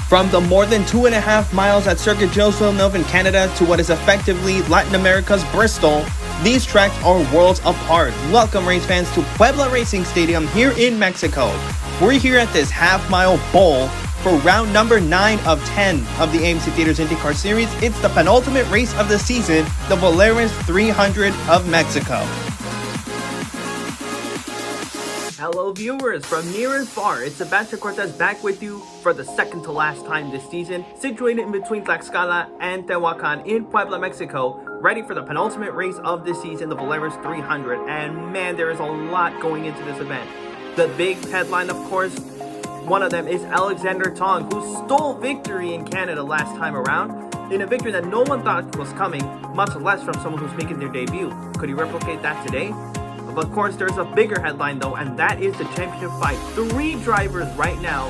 From the more than 2.5 miles at Circuit Gilles Villeneuve in Canada to what is effectively Latin America's Bristol, these tracks are worlds apart. Welcome race fans to Puebla Racing Stadium here in Mexico. We're here at this half-mile bowl for round number 9 of 10 of the AMC Theaters IndyCar Series. It's the penultimate race of the season, the Volaris 300 of Mexico. Hello viewers from near and far, it's Sebastian Cortez back with you for the second to last time this season, situated in between Tlaxcala and Tehuacan in Puebla, Mexico, ready for the penultimate race of this season, the Volaris 300, and man, there is a lot going into this event. The big headline, of course, one of them is Alexander Tong, who stole victory in Canada last time around, in a victory that no one thought was coming, much less from someone who's making their debut. Could he replicate that today? Of course, there's a bigger headline though, and that is the championship fight. 3 drivers right now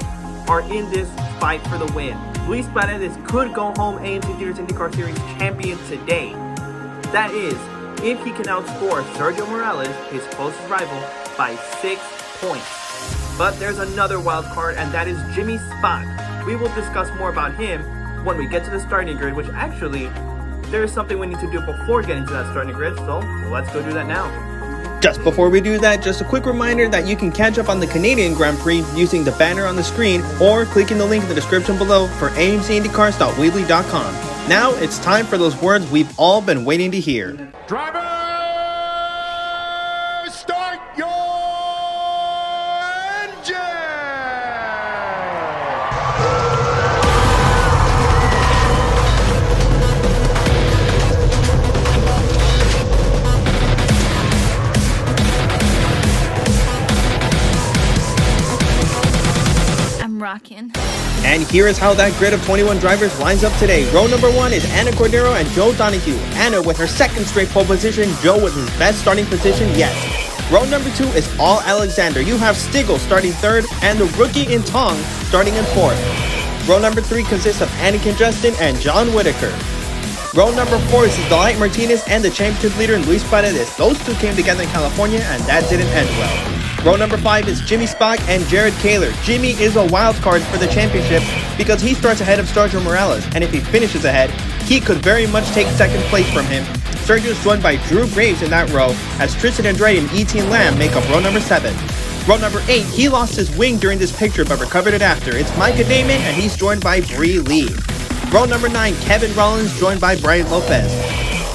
are in this fight for the win. Luis Paredes could go home AMC Theaters IndyCar Series champion today. That is, if he can outscore Sergio Morales, his closest rival, by 6 points. But there's another wild card, and that is Jimmy Spach. We will discuss more about him when we get to the starting grid, which actually, there is something we need to do before getting to that starting grid, so let's go do that now. Just before we do that, just a quick reminder that you can catch up on the Canadian Grand Prix using the banner on the screen or clicking the link in the description below for amcindycars.weebly.com. Now it's time for those words we've all been waiting to hear. Driver, start your engine! Rockin'. And here is how that grid of 21 drivers lines up today. Row number 1 is Anna Cordero and Joe Donahue. Anna with her second straight pole position, Joe with his best starting position yet. Row number 2 is all Alexander. You have Stigall starting 3rd and the rookie in Tong starting in 4th. Row number 3 consists of Anakin Justin and John Whitaker. Row number 4 is Delight Martinez and the championship leader Luis Paredes. Those two came together in California and that didn't end well. Row number 5 is Jimmy Spach and Jared Kaler. Jimmy is a wild card for the championship because he starts ahead of Sergio Morales, and if he finishes ahead, he could very much take second place from him. Sergio is joined by Drew Graves in that row, as Tristan Andretti and Etienne Lamb make up row number 7. Row number 8, he lost his wing during this picture but recovered it after. It's Micah Damon, and he's joined by Bree Lee. Row number 9, Kevin Rollins joined by Brian Lopez.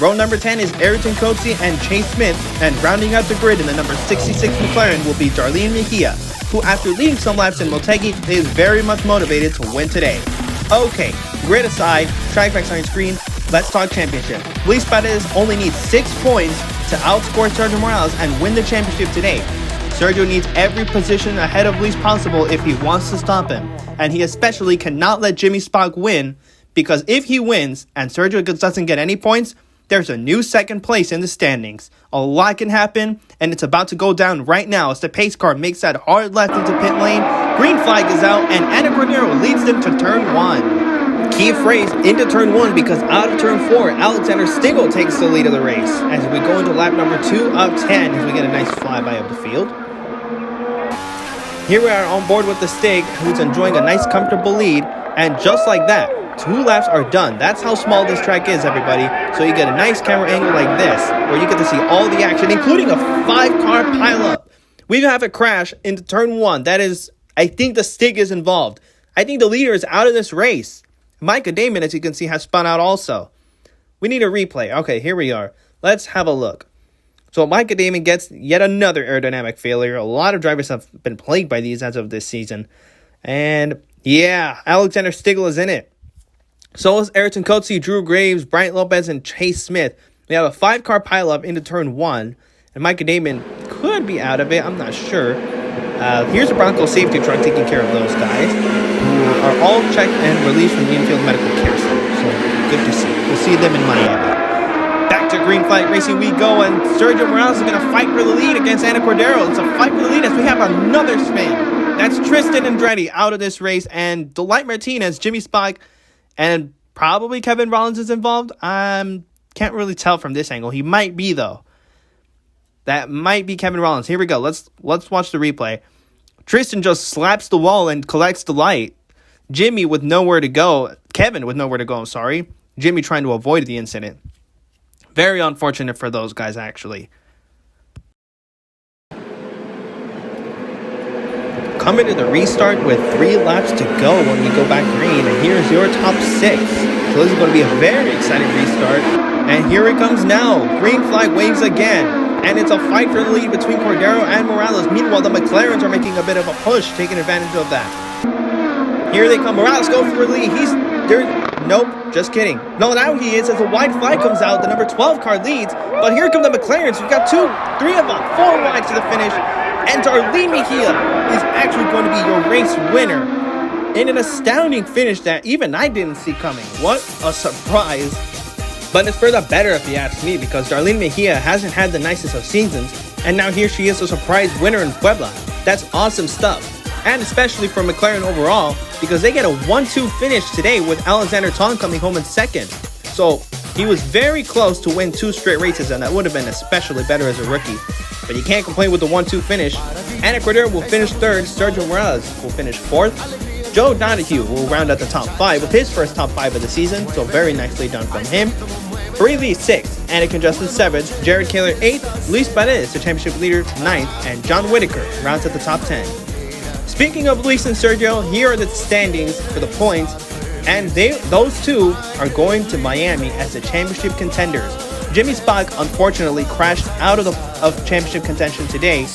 Row number 10 is Ayrton Coetzee and Chase Smith, and rounding out the grid in the number 66 McLaren will be Darlene Mejia, who after leading some laps in Motegi is very much motivated to win today. Okay, grid aside, track facts on your screen, let's talk championship. Luis Paredes only needs 6 points to outscore Sergio Morales and win the championship today. Sergio needs every position ahead of Luis possible if he wants to stop him, and he especially cannot let Jimmy Spach win, because if he wins and Sergio doesn't get any points, there's a new second place in the standings. A lot can happen, and it's about to go down right now as the pace car makes that hard left into pit lane. Green flag is out, and Anna Cordero leads them to turn 1. Key phrase, into turn 1, because out of turn 4, Alexander Stigall takes the lead of the race as we go into lap number 2 of 10 as we get a nice flyby of the field. Here we are on board with the Stig, who's enjoying a nice comfortable lead, and just like that, 2 laps are done. That's how small this track is, everybody. So you get a nice camera angle like this, where you get to see all the action, including a 5-car pileup. We have a crash into turn 1. That is, I think the Stig is involved. I think the leader is out of this race. Micah Damon, as you can see, has spun out also. We need a replay. Okay, here we are. Let's have a look. So Micah Damon gets yet another aerodynamic failure. A lot of drivers have been plagued by these as of this season. And yeah, Alexander Stigall is in it. So is Ayrton Coetzee, Drew Graves, Brian Lopez, and Chase Smith. We have a 5-car pileup into turn 1, and Micah Damon could be out of it. I'm not sure. Here's a Bronco safety truck taking care of those guys, who are all checked and released from the infield medical care center. So good to see. We'll see them in Miami. Back to green flag racing we go, and Sergio Morales is going to fight for the lead against Anna Cordero. It's a fight for the lead as we have another spin. That's Tristan Andretti out of this race, and Delight Martinez, Jimmy Spach, and probably Kevin Rollins is involved. Can't really tell from this angle. He might be, though. That might be Kevin Rollins. Here we go. Let's watch the replay. Tristan just slaps the wall and collects the light. Jimmy with nowhere to go. Kevin with nowhere to go, I'm sorry. Jimmy trying to avoid the incident. Very unfortunate for those guys, actually. Coming to the restart with 3 laps to go when we go back green. And here's your top 6. So this is going to be a very exciting restart. And here it comes now. Green flag waves again. And it's a fight for the lead between Cordero and Morales. Meanwhile, the McLarens are making a bit of a push, taking advantage of that. Here they come. Morales go for the lead. Nope, just kidding. No, now he is as a white flag comes out. The number 12 car leads. But here come the McLarens. We've got 3 of them, 4 wide to the finish. And Darlene Mejia is actually going to be your race winner in an astounding finish that even I didn't see coming. What a surprise. But it's for the better if you ask me, because Darlene Mejia hasn't had the nicest of seasons. And now here she is, a surprise winner in Puebla. That's awesome stuff. And especially for McLaren overall, because they get a 1-2 finish today with Alexander Tong coming home in second. So he was very close to win 2 straight races, and that would have been especially better as a rookie. But you can't complain with the 1-2 finish. Anakin Justin will finish 3rd. Sergio Morales will finish 4th. Joe Donahue will round out the top 5 with his first top 5 of the season. So very nicely done from him. Breathley 6th. Anakin Justin 7th. Jared Kaler 8th. Luis Paredes, the championship leader, 9th. And John Whitaker rounds out the top 10. Speaking of Luis and Sergio, here are the standings for the points. And those two are going to Miami as the championship contenders. Jimmy Spach unfortunately crashed out of championship contention today,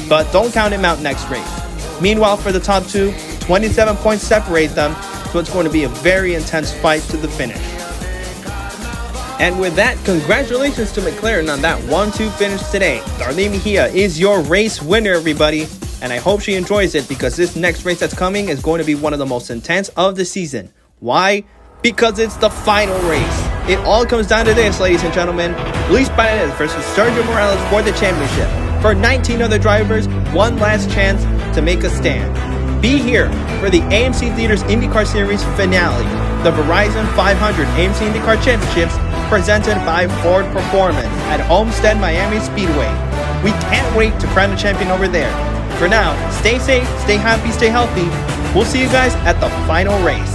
but don't count him out next race. Meanwhile, for the top 2, 27 points separate them, so it's going to be a very intense fight to the finish. And with that, congratulations to McLaren on that 1-2 finish today. Darlene Mejia is your race winner, everybody, and I hope she enjoys it, because this next race that's coming is going to be one of the most intense of the season. Why? Because it's the final race. It all comes down to this, ladies and gentlemen. Luis Paredes versus Sergio Morales for the championship. For 19 other drivers, one last chance to make a stand. Be here for the AMC Leaders IndyCar Series finale, the Verizon 500 AMC IndyCar Championships presented by Ford Performance at Homestead Miami Speedway. We can't wait to crown the champion over there. For now, stay safe, stay happy, stay healthy. We'll see you guys at the final race.